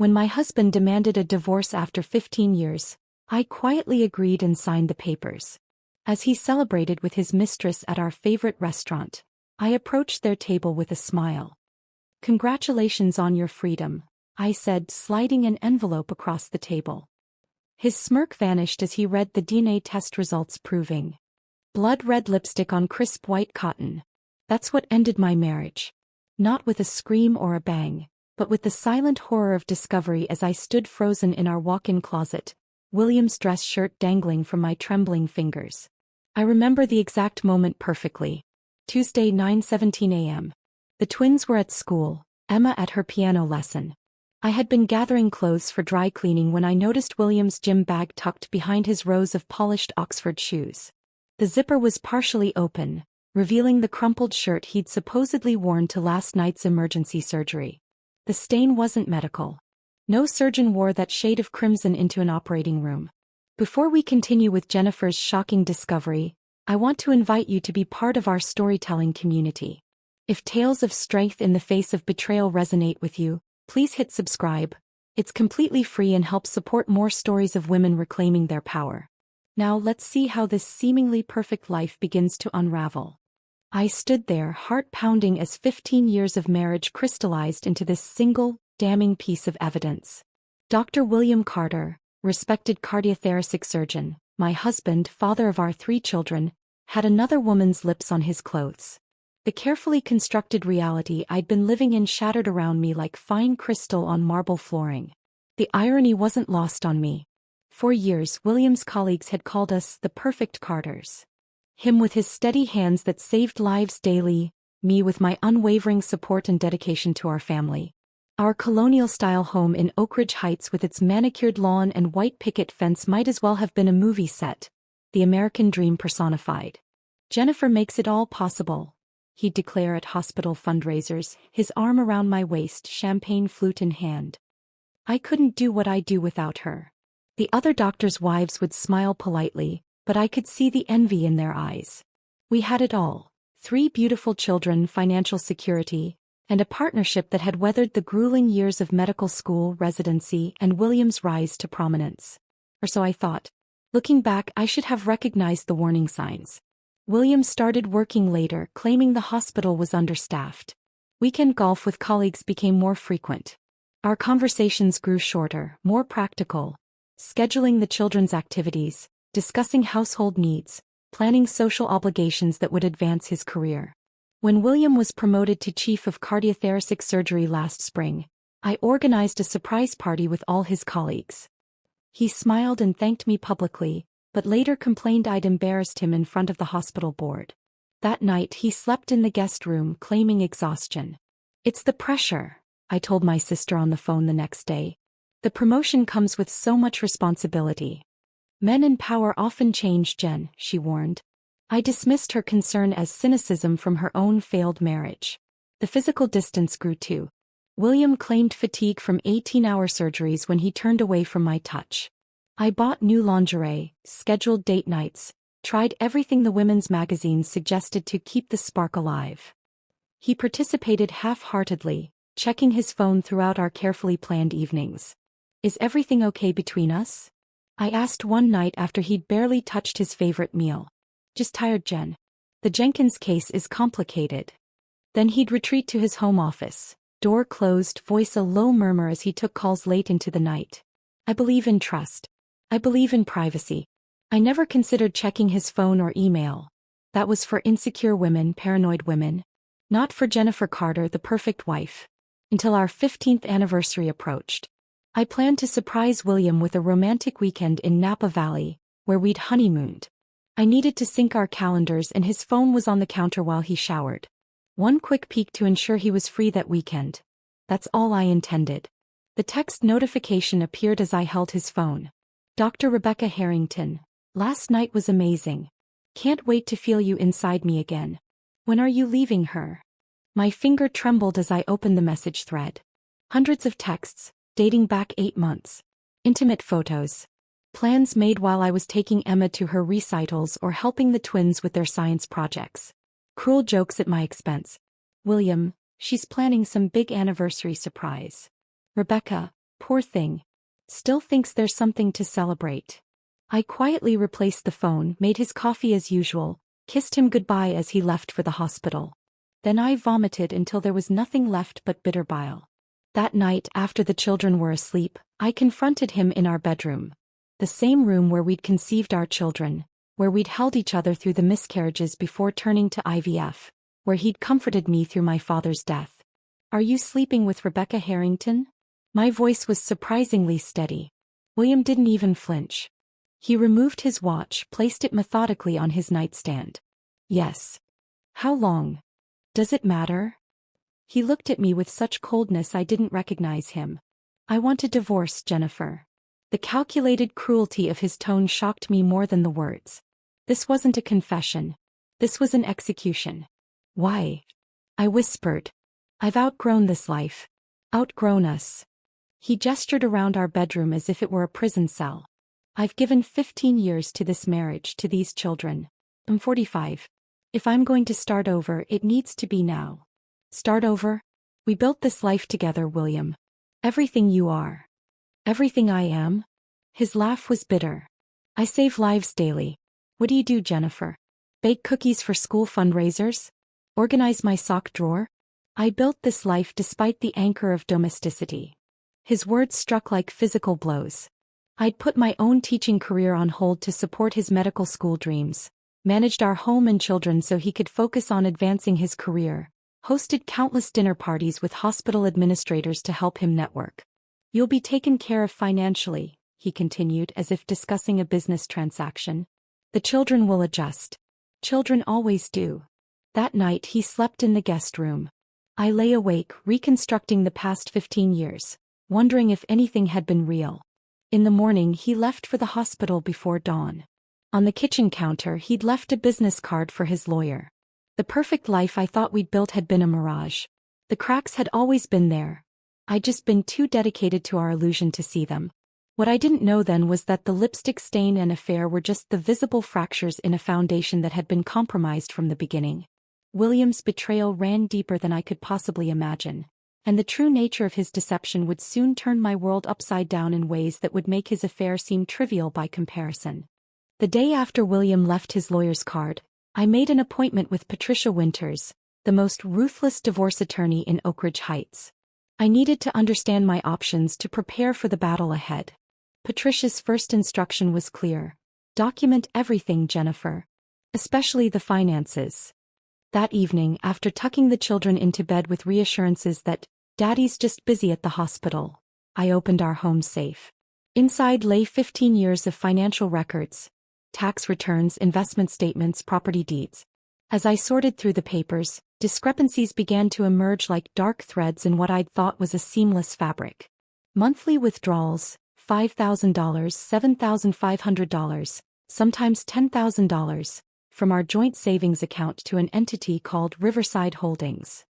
When my husband demanded a divorce after 15 years, I quietly agreed and signed the papers. As he celebrated with his mistress at our favorite restaurant, I approached their table with a smile. "Congratulations on your freedom," I said, sliding an envelope across the table. His smirk vanished as he read the DNA test results proving blood-red lipstick on crisp white cotton. That's what ended my marriage. Not with a scream or a bang, but with the silent horror of discovery as I stood frozen in our walk-in closet, William's dress shirt dangling from my trembling fingers. I remember the exact moment perfectly. Tuesday, 9:17 a.m. The twins were at school, Emma at her piano lesson. I had been gathering clothes for dry cleaning when I noticed William's gym bag tucked behind his rows of polished Oxford shoes. The zipper was partially open, revealing the crumpled shirt he'd supposedly worn to last night's emergency surgery. The stain wasn't medical. No surgeon wore that shade of crimson into an operating room. Before we continue with Jennifer's shocking discovery, I want to invite you to be part of our storytelling community. If tales of strength in the face of betrayal resonate with you, please hit subscribe. It's completely free and helps support more stories of women reclaiming their power. Now let's see how this seemingly perfect life begins to unravel. I stood there, heart pounding, as 15 years of marriage crystallized into this single, damning piece of evidence. Dr. William Carter, respected cardiothoracic surgeon, my husband, father of our 3 children, had another woman's lips on his clothes. The carefully constructed reality I'd been living in shattered around me like fine crystal on marble flooring. The irony wasn't lost on me. For years, William's colleagues had called us the perfect Carters. Him with his steady hands that saved lives daily, me with my unwavering support and dedication to our family. Our colonial-style home in Oak Ridge Heights with its manicured lawn and white picket fence might as well have been a movie set. The American dream personified. "Jennifer makes it all possible," he'd declare at hospital fundraisers, his arm around my waist, champagne flute in hand. "I couldn't do what I do without her." The other doctors' wives would smile politely, but I could see the envy in their eyes. We had it all: 3 beautiful children, financial security, and a partnership that had weathered the grueling years of medical school, residency, and William's rise to prominence. Or so I thought. Looking back, I should have recognized the warning signs. William started working later, claiming the hospital was understaffed. Weekend golf with colleagues became more frequent. Our conversations grew shorter, more practical, scheduling the children's activities, discussing household needs, planning social obligations that would advance his career. When William was promoted to chief of cardiothoracic surgery last spring, I organized a surprise party with all his colleagues. He smiled and thanked me publicly, but later complained I'd embarrassed him in front of the hospital board. That night he slept in the guest room, claiming exhaustion. "It's the pressure," I told my sister on the phone the next day. "The promotion comes with so much responsibility." "Men in power often change, Jen," she warned. I dismissed her concern as cynicism from her own failed marriage. The physical distance grew too. William claimed fatigue from 18-hour surgeries when he turned away from my touch. I bought new lingerie, scheduled date nights, tried everything the women's magazines suggested to keep the spark alive. He participated half-heartedly, checking his phone throughout our carefully planned evenings. "Is everything okay between us?" I asked one night after he'd barely touched his favorite meal. "Just tired, Jen. The Jenkins case is complicated." Then he'd retreat to his home office, door closed, voice a low murmur as he took calls late into the night. I believe in trust. I believe in privacy. I never considered checking his phone or email. That was for insecure women, paranoid women. Not for Jennifer Carter, the perfect wife. Until our 15th anniversary approached. I planned to surprise William with a romantic weekend in Napa Valley, where we'd honeymooned. I needed to sync our calendars, and his phone was on the counter while he showered. One quick peek to ensure he was free that weekend. That's all I intended. The text notification appeared as I held his phone. "Dr. Rebecca Harrington. Last night was amazing. Can't wait to feel you inside me again. When are you leaving her?" My finger trembled as I opened the message thread. Hundreds of texts, dating back 8 months. Intimate photos. Plans made while I was taking Emma to her recitals or helping the twins with their science projects. Cruel jokes at my expense. "William, she's planning some big anniversary surprise. Rebecca, Poor thing. Still thinks there's something to celebrate. I quietly replaced the phone, made his coffee as usual, kissed him goodbye as he left for the hospital. Then I vomited until there was nothing left but bitter bile. That night, after the children were asleep, I confronted him in our bedroom. The same room where we'd conceived our children, where we'd held each other through the miscarriages before turning to IVF, where he'd comforted me through my father's death. "Are you sleeping with Rebecca Harrington?" My voice was surprisingly steady. William didn't even flinch. He removed his watch, placed it methodically on his nightstand. "Yes." "How long?" "Does it matter?" He looked at me with such coldness I didn't recognize him. "I want a divorce, Jennifer." The calculated cruelty of his tone shocked me more than the words. This wasn't a confession. This was an execution. "Why?" I whispered. "I've outgrown this life. Outgrown us." He gestured around our bedroom as if it were a prison cell. "I've given 15 years to this marriage, to these children. I'm 45. If I'm going to start over, it needs to be now." "Start over?" "We built this life together, William. Everything you are. Everything I am." His laugh was bitter. "I save lives daily. What do you do, Jennifer? Bake cookies for school fundraisers? Organize my sock drawer? I built this life despite the anchor of domesticity." His words struck like physical blows. I'd put my own teaching career on hold to support his medical school dreams, managed our home and children so he could focus on advancing his career, hosted countless dinner parties with hospital administrators to help him network. "You'll be taken care of financially," he continued as if discussing a business transaction. "The children will adjust. Children always do." That night he slept in the guest room. I lay awake, reconstructing the past 15 years, wondering if anything had been real. In the morning he left for the hospital before dawn. On the kitchen counter he'd left a business card for his lawyer. The perfect life I thought we'd built had been a mirage. The cracks had always been there. I'd just been too dedicated to our illusion to see them. What I didn't know then was that the lipstick stain and affair were just the visible fractures in a foundation that had been compromised from the beginning. William's betrayal ran deeper than I could possibly imagine, and the true nature of his deception would soon turn my world upside down in ways that would make his affair seem trivial by comparison. The day after William left his lawyer's card, I made an appointment with Patricia Winters, the most ruthless divorce attorney in Oak Ridge Heights. I needed to understand my options to prepare for the battle ahead. Patricia's first instruction was clear. "Document everything, Jennifer. Especially the finances." That evening, after tucking the children into bed with reassurances that Daddy's just busy at the hospital, I opened our home safe. Inside lay 15 years of financial records, tax returns, investment statements, property deeds. As I sorted through the papers, discrepancies began to emerge like dark threads in what I'd thought was a seamless fabric. Monthly withdrawals, $5,000, $7,500, sometimes $10,000, from our joint savings account to an entity called Riverside Holdings.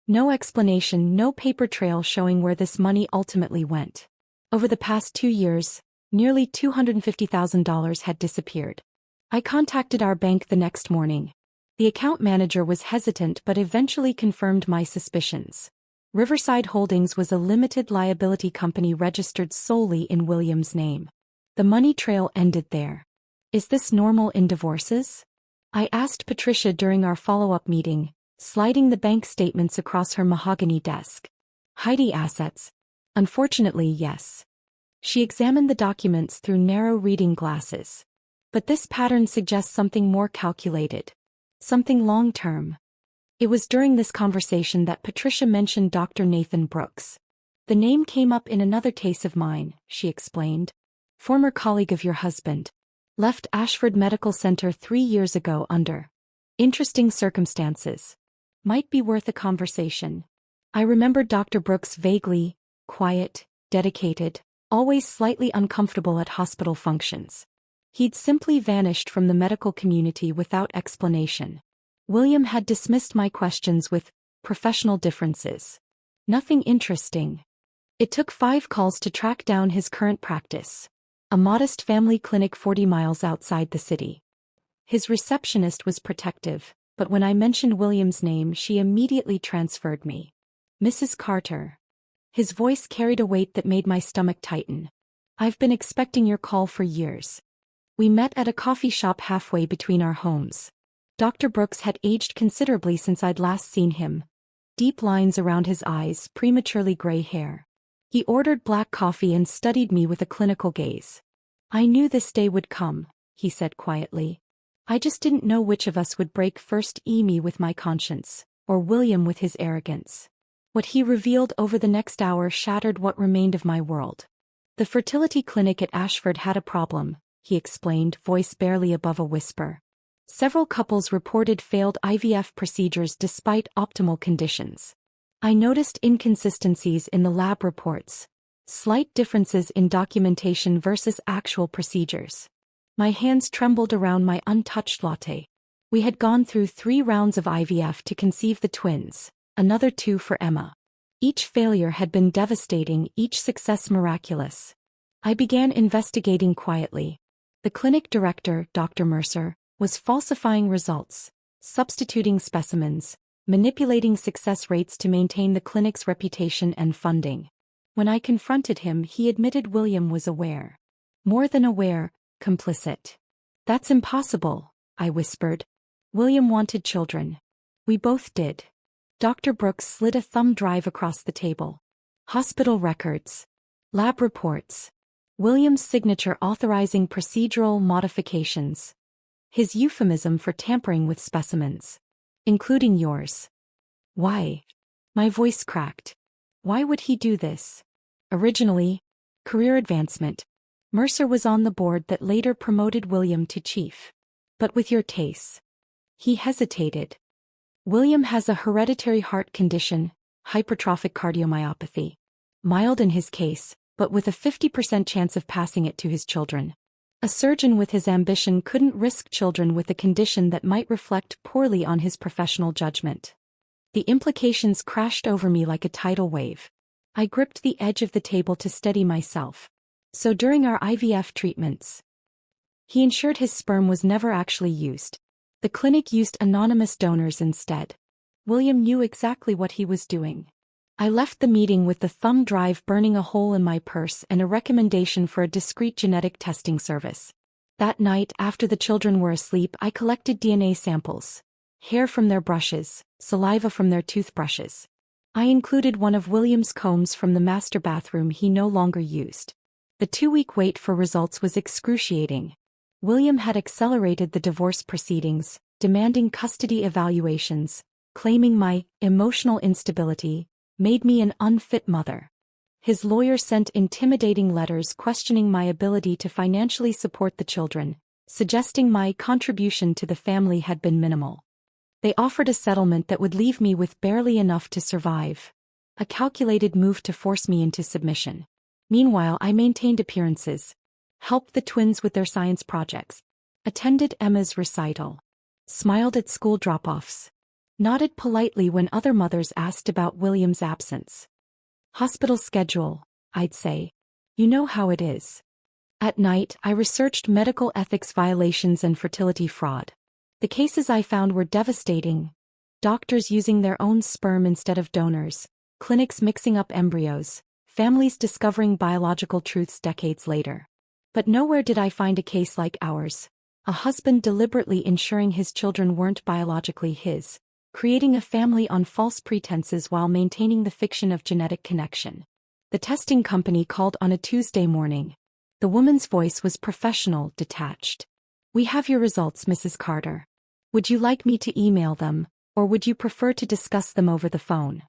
No explanation, no paper trail showing where this money ultimately went. Over the past 2 years, nearly $250,000 had disappeared. I contacted our bank the next morning. The account manager was hesitant but eventually confirmed my suspicions. Riverside Holdings was a limited liability company registered solely in William's name. The money trail ended there. "Is this normal in divorces?" I asked Patricia during our follow-up meeting, sliding the bank statements across her mahogany desk. "Heidi assets. Unfortunately, yes." She examined the documents through narrow reading glasses. "But this pattern suggests something more calculated. Something long-term." It was during this conversation that Patricia mentioned Dr. Nathan Brooks. "The name came up in another case of mine," she explained. "Former colleague of your husband. Left Ashford Medical Center 3 years ago under interesting circumstances. Might be worth a conversation." I remembered Dr. Brooks vaguely, quiet, dedicated, always slightly uncomfortable at hospital functions. He'd simply vanished from the medical community without explanation. William had dismissed my questions with professional differences. Nothing interesting. It took 5 calls to track down his current practice, a modest family clinic 40 miles outside the city. His receptionist was protective, but when I mentioned William's name she immediately transferred me. "Mrs. Carter." His voice carried a weight that made my stomach tighten. "I've been expecting your call for years." We met at a coffee shop halfway between our homes. Dr. Brooks had aged considerably since I'd last seen him. Deep lines around his eyes, prematurely gray hair. He ordered black coffee and studied me with a clinical gaze. "I knew this day would come," he said quietly. "I just didn't know which of us would break first, me with my conscience, or William with his arrogance." What he revealed over the next hour shattered what remained of my world. "The fertility clinic at Ashford had a problem," he explained, voice barely above a whisper. "Several couples reported failed IVF procedures despite optimal conditions. I noticed inconsistencies in the lab reports, slight differences in documentation versus actual procedures." My hands trembled around my untouched latte. We had gone through 3 rounds of IVF to conceive the twins, another 2 for Emma. Each failure had been devastating, each success miraculous. I began investigating quietly. The clinic director, Dr. Mercer, was falsifying results, substituting specimens, manipulating success rates to maintain the clinic's reputation and funding. When I confronted him, he admitted William was aware. More than aware, complicit. "That's impossible," I whispered. "William wanted children. We both did." Dr. Brooks slid a thumb drive across the table. "Hospital records. Lab reports. William's signature authorizing procedural modifications. His euphemism for tampering with specimens. Including yours." "Why?" My voice cracked. "Why would he do this?" "Originally, career advancement. Mercer was on the board that later promoted William to chief. But with your tastes." He hesitated. "William has a hereditary heart condition, hypertrophic cardiomyopathy. Mild in his case, but with a 50% chance of passing it to his children. A surgeon with his ambition couldn't risk children with a condition that might reflect poorly on his professional judgment." The implications crashed over me like a tidal wave. I gripped the edge of the table to steady myself. "So during our IVF treatments, he ensured his sperm was never actually used. The clinic used anonymous donors instead. William knew exactly what he was doing." I left the meeting with the thumb drive burning a hole in my purse and a recommendation for a discreet genetic testing service. That night, after the children were asleep, I collected DNA samples. Hair from their brushes, saliva from their toothbrushes. I included one of William's combs from the master bathroom he no longer used. The 2-week wait for results was excruciating. William had accelerated the divorce proceedings, demanding custody evaluations, claiming my emotional instability made me an unfit mother. His lawyer sent intimidating letters questioning my ability to financially support the children, suggesting my contribution to the family had been minimal. They offered a settlement that would leave me with barely enough to survive. A calculated move to force me into submission. Meanwhile, I maintained appearances, helped the twins with their science projects, attended Emma's recital, smiled at school drop-offs, nodded politely when other mothers asked about William's absence. "Hospital schedule," I'd say. "You know how it is." At night, I researched medical ethics violations and fertility fraud. The cases I found were devastating. Doctors using their own sperm instead of donors, clinics mixing up embryos, families discovering biological truths decades later. But nowhere did I find a case like ours. A husband deliberately ensuring his children weren't biologically his, creating a family on false pretenses while maintaining the fiction of genetic connection. The testing company called on a Tuesday morning. The woman's voice was professional, detached. "We have your results, Mrs. Carter. Would you like me to email them, or would you prefer to discuss them over the phone?"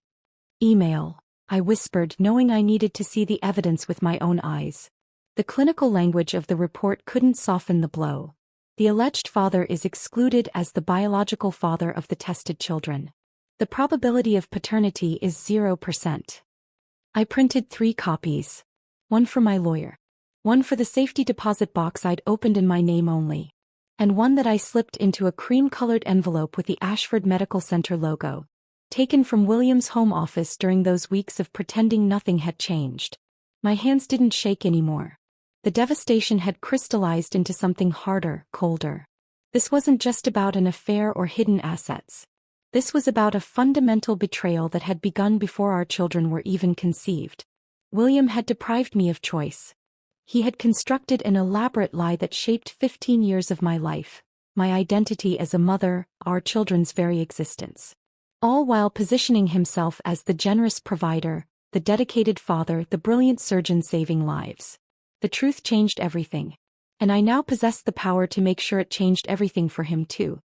"Email," I whispered, knowing I needed to see the evidence with my own eyes. The clinical language of the report couldn't soften the blow. The alleged father is excluded as the biological father of the tested children. The probability of paternity is 0%. I printed 3 copies. One for my lawyer. One for the safety deposit box I'd opened in my name only. And one that I slipped into a cream-colored envelope with the Ashford Medical Center logo. Taken from William's home office during those weeks of pretending nothing had changed. My hands didn't shake anymore. The devastation had crystallized into something harder, colder. This wasn't just about an affair or hidden assets. This was about a fundamental betrayal that had begun before our children were even conceived. William had deprived me of choice. He had constructed an elaborate lie that shaped 15 years of my life, my identity as a mother, our children's very existence. All while positioning himself as the generous provider, the dedicated father, the brilliant surgeon saving lives. The truth changed everything. And I now possessed the power to make sure it changed everything for him too.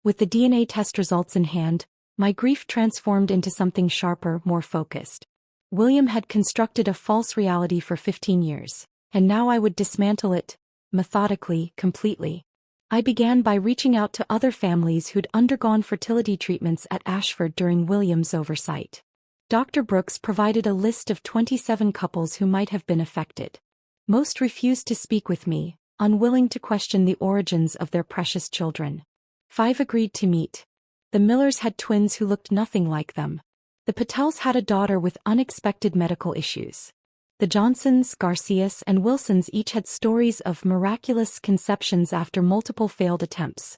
With the DNA test results in hand, my grief transformed into something sharper, more focused. William had constructed a false reality for 15 years, and now I would dismantle it, methodically, completely. I began by reaching out to other families who'd undergone fertility treatments at Ashford during William's oversight. Dr. Brooks provided a list of 27 couples who might have been affected. Most refused to speak with me, unwilling to question the origins of their precious children. 5 agreed to meet. The Millers had twins who looked nothing like them. The Patels had a daughter with unexpected medical issues. The Johnsons, Garcias, and Wilsons each had stories of miraculous conceptions after multiple failed attempts.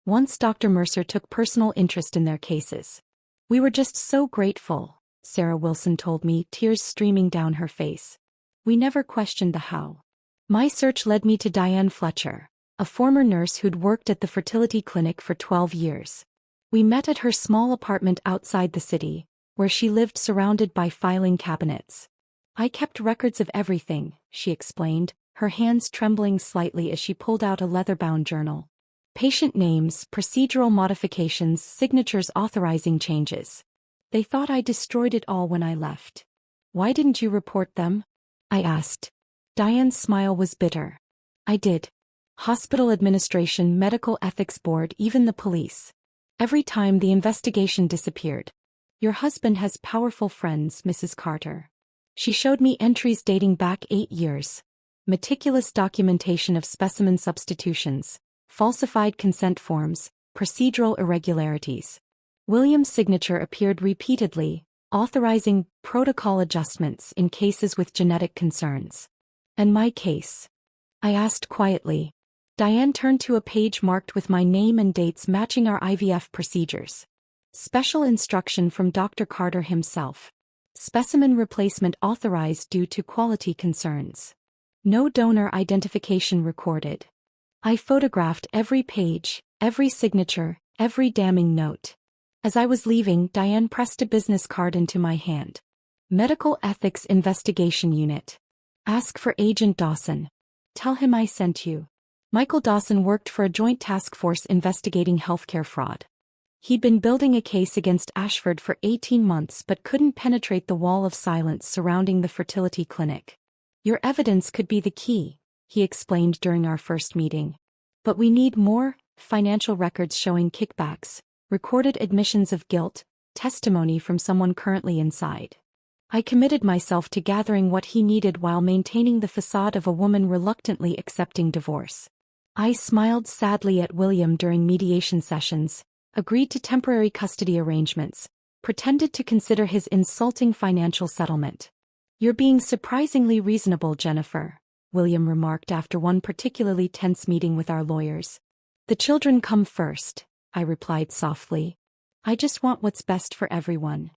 Once Dr. Mercer took personal interest in their cases. "We were just so grateful," Sarah Wilson told me, tears streaming down her face. "We never questioned the how." My search led me to Diane Fletcher, a former nurse who'd worked at the fertility clinic for 12 years. We met at her small apartment outside the city, where she lived surrounded by filing cabinets. "I kept records of everything," she explained, her hands trembling slightly as she pulled out a leather-bound journal. "Patient names, procedural modifications, signatures authorizing changes. They thought I destroyed it all when I left." "Why didn't you report them?" I asked. Diane's smile was bitter. "I did. Hospital administration, medical ethics board, even the police. Every time the investigation disappeared. Your husband has powerful friends, Mrs. Carter." She showed me entries dating back 8 years. Meticulous documentation of specimen substitutions, falsified consent forms, procedural irregularities. William's signature appeared repeatedly, authorizing protocol adjustments in cases with genetic concerns. "And my case?" I asked quietly. Diane turned to a page marked with my name and dates matching our IVF procedures. Special instruction from Dr. Carter himself. Specimen replacement authorized due to quality concerns. No donor identification recorded. I photographed every page, every signature, every damning note. As I was leaving, Diane pressed a business card into my hand. Medical Ethics Investigation Unit. Ask for Agent Dawson. Tell him I sent you. Michael Dawson worked for a joint task force investigating healthcare fraud. He'd been building a case against Ashford for 18 months but couldn't penetrate the wall of silence surrounding the fertility clinic. "Your evidence could be the key," he explained during our first meeting. "But we need more financial records showing kickbacks, recorded admissions of guilt, testimony from someone currently inside." I committed myself to gathering what he needed while maintaining the facade of a woman reluctantly accepting divorce. I smiled sadly at William during mediation sessions, agreed to temporary custody arrangements, pretended to consider his insulting financial settlement. "You're being surprisingly reasonable, Jennifer," William remarked after one particularly tense meeting with our lawyers. "The children come first," I replied softly. "I just want what's best for everyone."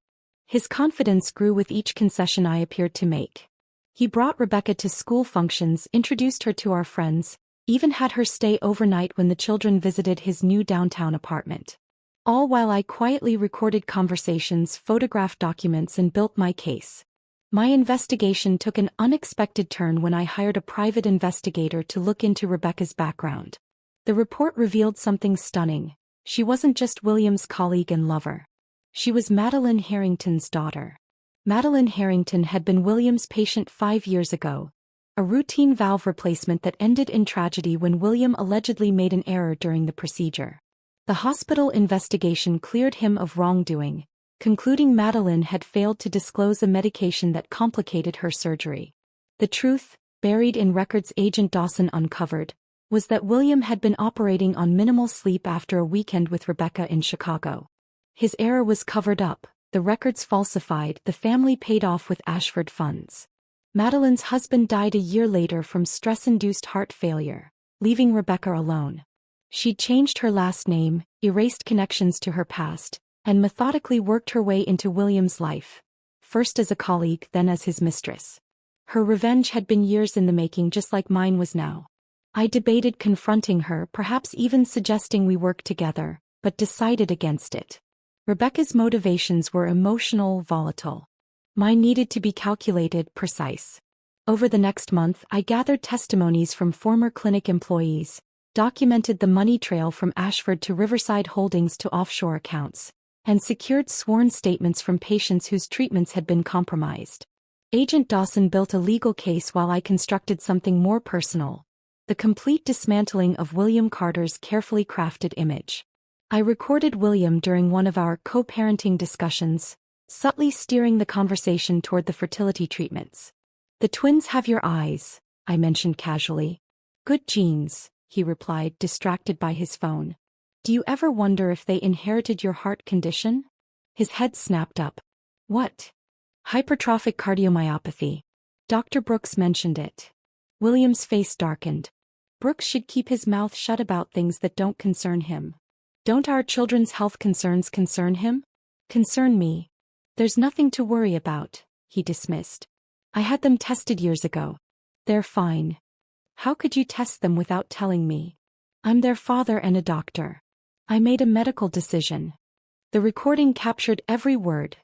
His confidence grew with each concession I appeared to make. He brought Rebecca to school functions, introduced her to our friends, even had her stay overnight when the children visited his new downtown apartment. All while I quietly recorded conversations, photographed documents, and built my case. My investigation took an unexpected turn when I hired a private investigator to look into Rebecca's background. The report revealed something stunning. She wasn't just William's colleague and lover. She was Madeline Harrington's daughter. Madeline Harrington had been William's patient 5 years ago, a routine valve replacement that ended in tragedy when William allegedly made an error during the procedure. The hospital investigation cleared him of wrongdoing, concluding Madeline had failed to disclose a medication that complicated her surgery. The truth, buried in records Agent Dawson uncovered, was that William had been operating on minimal sleep after a weekend with Rebecca in Chicago. His error was covered up, the records falsified, the family paid off with Ashford funds. Madeline's husband died a year later from stress-induced heart failure, leaving Rebecca alone. She'd changed her last name, erased connections to her past, and methodically worked her way into William's life, first as a colleague, then as his mistress. Her revenge had been years in the making, just like mine was now. I debated confronting her, perhaps even suggesting we work together, but decided against it. Rebecca's motivations were emotional, volatile. Mine needed to be calculated, precise. Over the next month, I gathered testimonies from former clinic employees, documented the money trail from Ashford to Riverside Holdings to offshore accounts, and secured sworn statements from patients whose treatments had been compromised. Agent Dawson built a legal case while I constructed something more personal: the complete dismantling of William Carter's carefully crafted image. I recorded William during one of our co-parenting discussions, subtly steering the conversation toward the fertility treatments. "The twins have your eyes," I mentioned casually. "Good genes," he replied, distracted by his phone. "Do you ever wonder if they inherited your heart condition?" His head snapped up. "What?" "Hypertrophic cardiomyopathy. Dr. Brooks mentioned it." William's face darkened. "Brooks should keep his mouth shut about things that don't concern him." "Don't our children's health concerns concern him?" "Concern me. There's nothing to worry about," he dismissed. "I had them tested years ago. They're fine." "How could you test them without telling me?" "I'm their father and a doctor. I made a medical decision." The recording captured every word.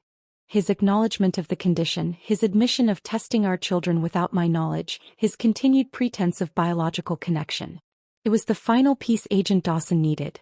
His acknowledgement of the condition, his admission of testing our children without my knowledge, his continued pretense of biological connection. It was the final piece Agent Dawson needed.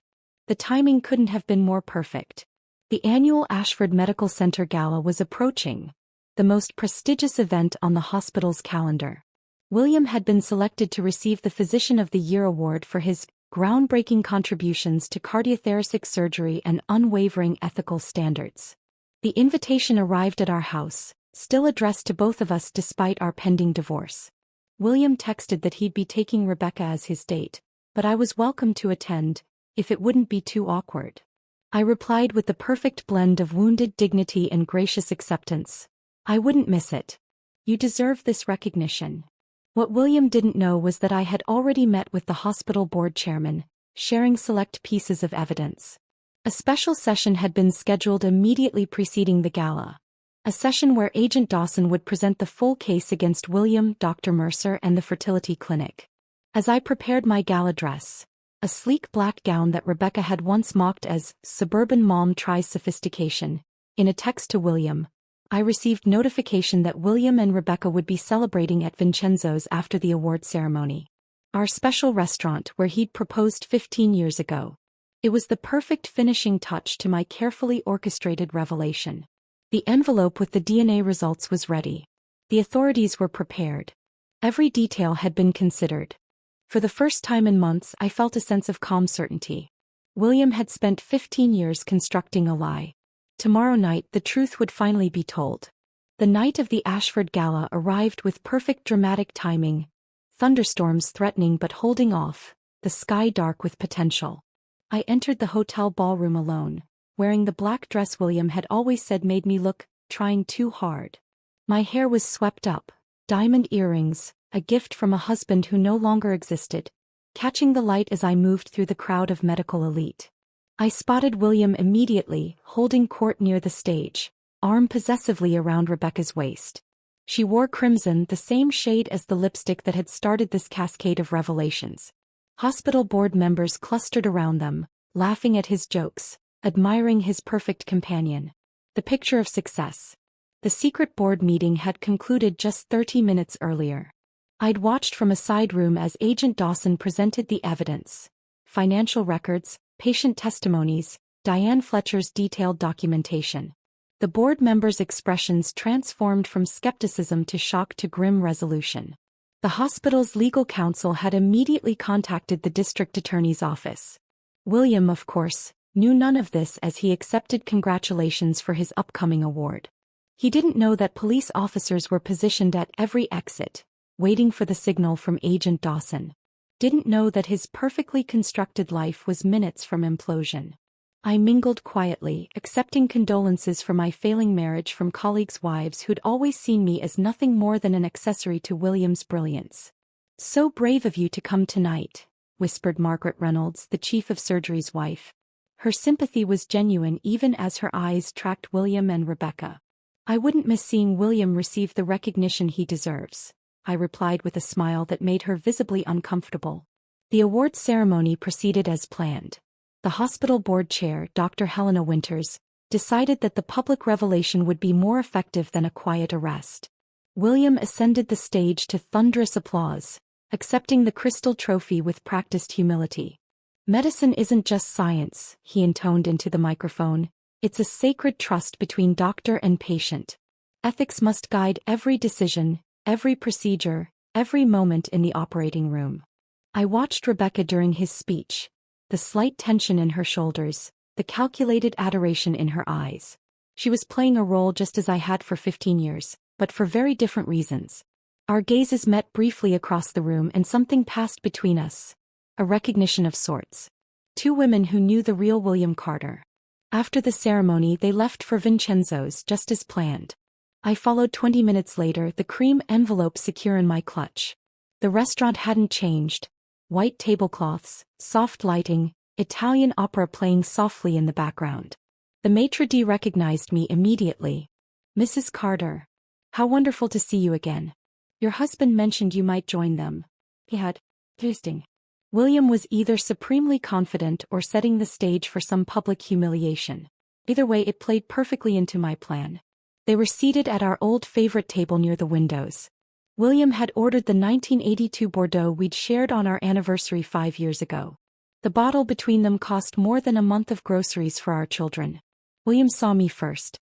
The timing couldn't have been more perfect. The annual Ashford Medical Center Gala was approaching, the most prestigious event on the hospital's calendar. William had been selected to receive the Physician of the Year award for his groundbreaking contributions to cardiothoracic surgery and unwavering ethical standards. The invitation arrived at our house, still addressed to both of us despite our pending divorce. William texted that he'd be taking Rebecca as his date, but I was welcome to attend, if it wouldn't be too awkward. I replied with the perfect blend of wounded dignity and gracious acceptance. "I wouldn't miss it. You deserve this recognition." What William didn't know was that I had already met with the hospital board chairman, sharing select pieces of evidence. A special session had been scheduled immediately preceding the gala. A session where Agent Dawson would present the full case against William, Dr. Mercer, and the fertility clinic. As I prepared my gala dress, a sleek black gown that Rebecca had once mocked as "suburban mom tries sophistication," in a text to William, I received notification that William and Rebecca would be celebrating at Vincenzo's after the award ceremony. Our special restaurant where he'd proposed 15 years ago. It was the perfect finishing touch to my carefully orchestrated revelation. The envelope with the DNA results was ready. The authorities were prepared. Every detail had been considered. For the first time in months, I felt a sense of calm certainty. William had spent 15 years constructing a lie. Tomorrow night the truth would finally be told. The night of the Ashford Gala arrived with perfect dramatic timing. Thunderstorms threatening but holding off, the sky dark with potential. I entered the hotel ballroom alone, wearing the black dress William had always said made me look trying too hard. My hair was swept up, diamond earrings, a gift from a husband who no longer existed, catching the light as I moved through the crowd of medical elite. I spotted William immediately, holding court near the stage, arm possessively around Rebecca's waist. She wore crimson, the same shade as the lipstick that had started this cascade of revelations. Hospital board members clustered around them, laughing at his jokes, admiring his perfect companion. The picture of success. The secret board meeting had concluded just 30 minutes earlier. I'd watched from a side room as Agent Dawson presented the evidence. Financial records, patient testimonies, Diane Fletcher's detailed documentation. The board members' expressions transformed from skepticism to shock to grim resolution. The hospital's legal counsel had immediately contacted the district attorney's office. William, of course, knew none of this as he accepted congratulations for his upcoming award. He didn't know that police officers were positioned at every exit, waiting for the signal from Agent Dawson. Didn't know that his perfectly constructed life was minutes from implosion. I mingled quietly, accepting condolences for my failing marriage from colleagues' wives who'd always seen me as nothing more than an accessory to William's brilliance. "So brave of you to come tonight," whispered Margaret Reynolds, the chief of surgery's wife. Her sympathy was genuine even as her eyes tracked William and Rebecca. "I wouldn't miss seeing William receive the recognition he deserves," I replied with a smile that made her visibly uncomfortable. The awards ceremony proceeded as planned. The hospital board chair, Dr. Helena Winters, decided that the public revelation would be more effective than a quiet arrest. William ascended the stage to thunderous applause, accepting the crystal trophy with practiced humility. "Medicine isn't just science," he intoned into the microphone. "It's a sacred trust between doctor and patient. Ethics must guide every decision, every procedure, every moment in the operating room." I watched Rebecca during his speech, the slight tension in her shoulders, the calculated adoration in her eyes. She was playing a role just as I had for 15 years, but for very different reasons. Our gazes met briefly across the room and something passed between us. A recognition of sorts. Two women who knew the real William Carter. After the ceremony they left for Vincenzo's just as planned. I followed 20 minutes later, the cream envelope secure in my clutch. The restaurant hadn't changed. White tablecloths, soft lighting, Italian opera playing softly in the background. The maitre d' recognized me immediately. "Mrs. Carter. How wonderful to see you again. Your husband mentioned you might join them." He had. Interesting. William was either supremely confident or setting the stage for some public humiliation. Either way, it played perfectly into my plan. They were seated at our old favorite table near the windows. William had ordered the 1982 Bordeaux we'd shared on our anniversary 5 years ago. The bottle between them cost more than a month of groceries for our children. William saw me first.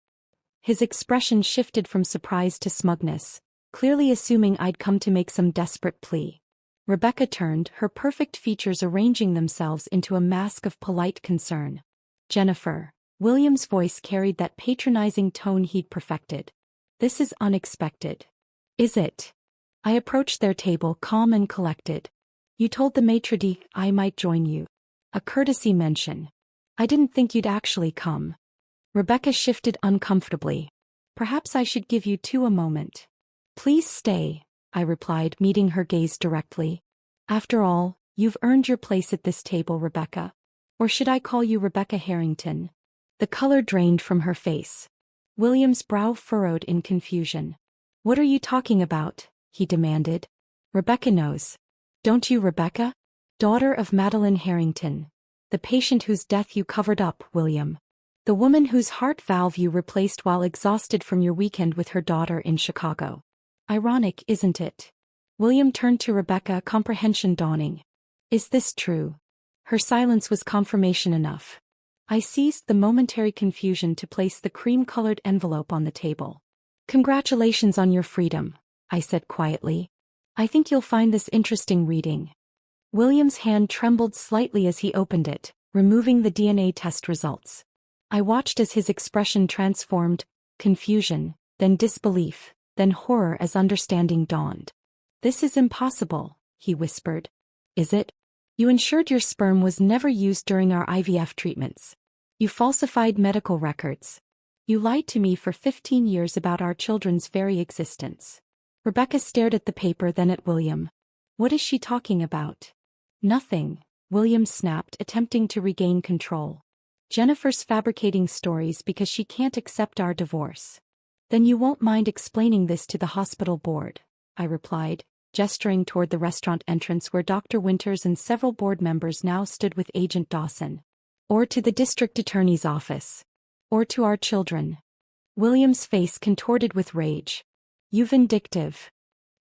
His expression shifted from surprise to smugness, clearly assuming I'd come to make some desperate plea. Rebecca turned, her perfect features arranging themselves into a mask of polite concern. "Jennifer." William's voice carried that patronizing tone he'd perfected. "This is unexpected." "Is it?" I approached their table, calm and collected. "You told the maitre d' I might join you. A courtesy mention. I didn't think you'd actually come." Rebecca shifted uncomfortably. "Perhaps I should give you two a moment." "Please stay," I replied, meeting her gaze directly. "After all, you've earned your place at this table, Rebecca. Or should I call you Rebecca Harrington?" The color drained from her face. William's brow furrowed in confusion. "What are you talking about?" he demanded. "Rebecca knows." "Don't you, Rebecca? Daughter of Madeline Harrington. The patient whose death you covered up, William. The woman whose heart valve you replaced while exhausted from your weekend with her daughter in Chicago. Ironic, isn't it?" William turned to Rebecca, comprehension dawning. "Is this true?" Her silence was confirmation enough. I seized the momentary confusion to place the cream-colored envelope on the table. "Congratulations on your freedom," I said quietly. "I think you'll find this interesting reading." William's hand trembled slightly as he opened it, removing the DNA test results. I watched as his expression transformed, confusion, then disbelief, then horror as understanding dawned. "This is impossible," he whispered. "Is it? You ensured your sperm was never used during our IVF treatments. You falsified medical records. You lied to me for 15 years about our children's very existence." Rebecca stared at the paper, then at William. "What is she talking about?" "Nothing," William snapped, attempting to regain control. "Jennifer's fabricating stories because she can't accept our divorce." "Then you won't mind explaining this to the hospital board," I replied, gesturing toward the restaurant entrance where Dr. Winters and several board members now stood with Agent Dawson. "Or to the district attorney's office. Or to our children." William's face contorted with rage. "You vindictive."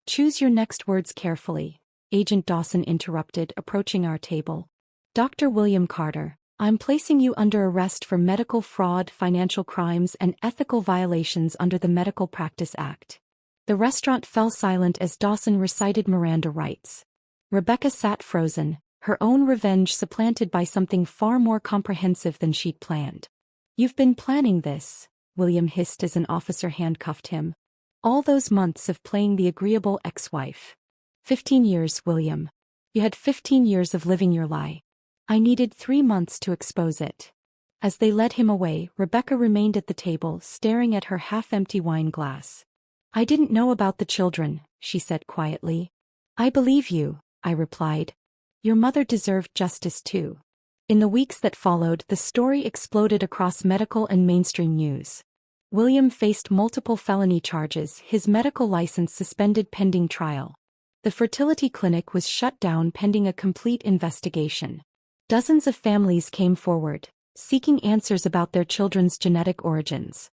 "Choose your next words carefully," Agent Dawson interrupted, approaching our table. "Dr. William Carter, I'm placing you under arrest for medical fraud, financial crimes, and ethical violations under the Medical Practice Act." The restaurant fell silent as Dawson recited Miranda rights. Rebecca sat frozen, her own revenge supplanted by something far more comprehensive than she'd planned. "You've been planning this," William hissed as an officer handcuffed him. "All those months of playing the agreeable ex-wife. 15 years, William. You had 15 years of living your lie. I needed 3 months to expose it." As they led him away, Rebecca remained at the table, staring at her half-empty wine glass. "I didn't know about the children," she said quietly. "I believe you," I replied. "Your mother deserved justice too." In the weeks that followed, the story exploded across medical and mainstream news. William faced multiple felony charges, his medical license suspended pending trial. The fertility clinic was shut down pending a complete investigation. Dozens of families came forward, seeking answers about their children's genetic origins.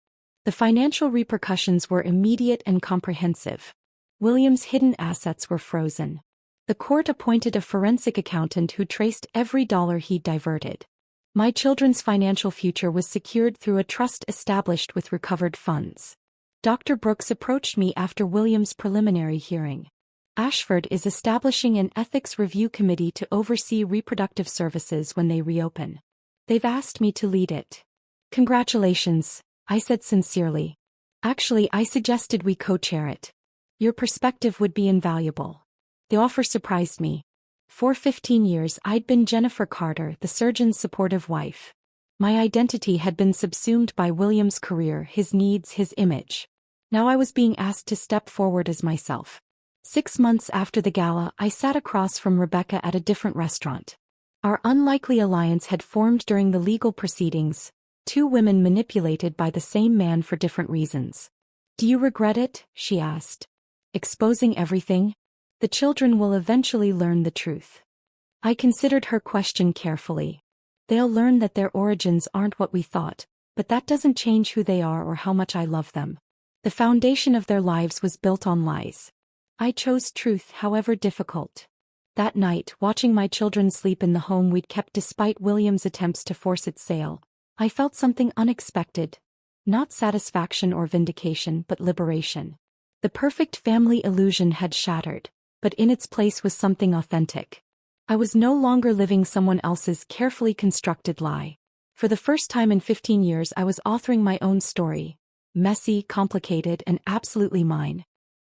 The financial repercussions were immediate and comprehensive. William's hidden assets were frozen. The court appointed a forensic accountant who traced every dollar he'd diverted. My children's financial future was secured through a trust established with recovered funds. Dr. Brooks approached me after William's preliminary hearing. Ashford is establishing an ethics review committee to oversee reproductive services when they reopen. They've asked me to lead it. Congratulations, I said sincerely. Actually, I suggested we co-chair it. Your perspective would be invaluable. The offer surprised me. For 15 years I'd been Jennifer Carter, the surgeon's supportive wife. My identity had been subsumed by William's career, his needs, his image. Now I was being asked to step forward as myself. 6 months after the gala, I sat across from Rebecca at a different restaurant. Our unlikely alliance had formed during the legal proceedings, two women manipulated by the same man for different reasons. Do you regret it? She asked. Exposing everything? The children will eventually learn the truth. I considered her question carefully. They'll learn that their origins aren't what we thought, but that doesn't change who they are or how much I love them. The foundation of their lives was built on lies. I chose truth, however difficult. That night, watching my children sleep in the home we'd kept despite William's attempts to force its sale, I felt something unexpected. Not satisfaction or vindication, but liberation. The perfect family illusion had shattered, but in its place was something authentic. I was no longer living someone else's carefully constructed lie. For the first time in 15 years I was authoring my own story. Messy, complicated, and absolutely mine.